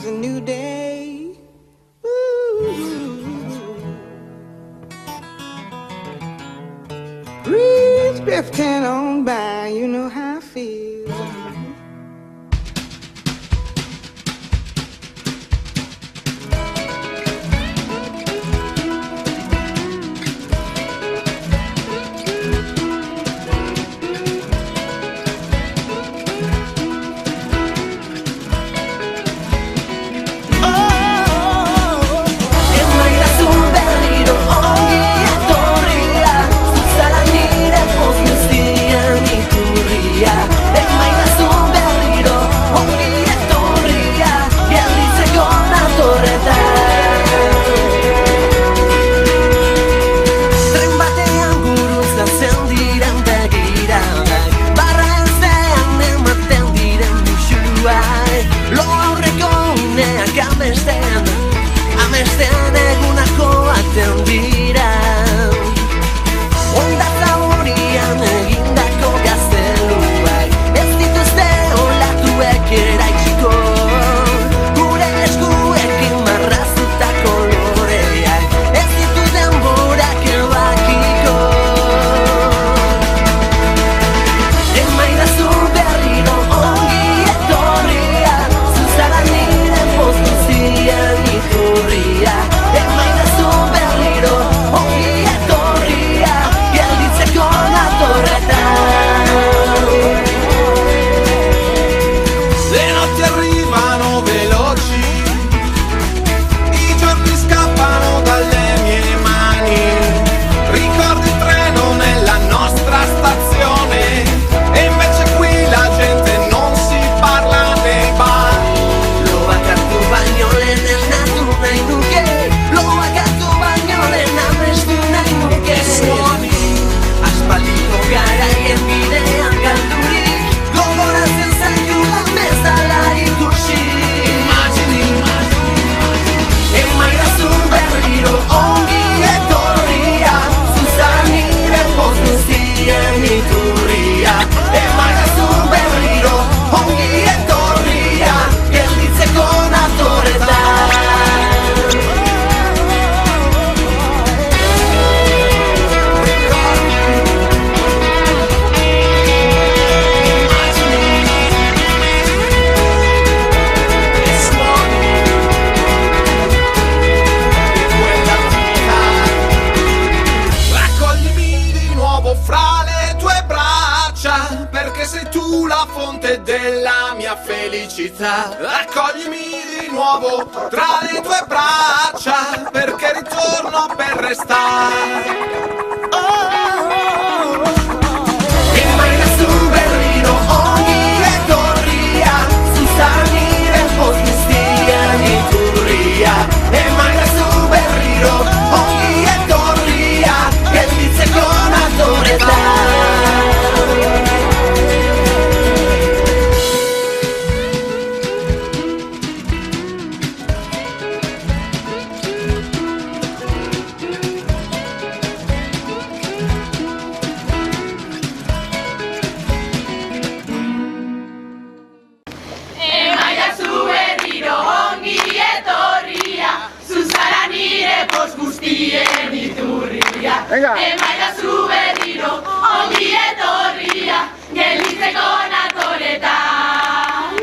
a new day. Ooh. Breeze drifting on by, you know how I feel. Della mia felicità, raccoglimi di nuovo tra le tue braccia, perché ritorno per restare. E mai nessun berrino, ogni corria, su salire posti stia di turria. E mai nessun berrino, ogni corria, che dice con autorità. Venga. Emaila zu berriro, ongi etorria, gelditzeko natoretan.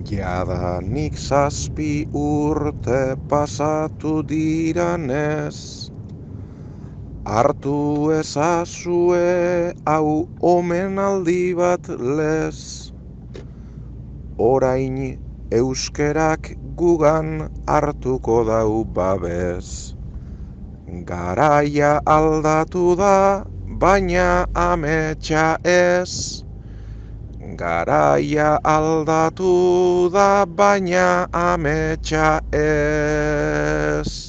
Jadanik 7 urte pasatu diranez, hartu ezazue hau omenaldi bat lez. Orain euskerak gugan hartuko dau babez. Garaia aldatu da, baina ametsa ez. Garaia aldatu da, baina ametsa ez.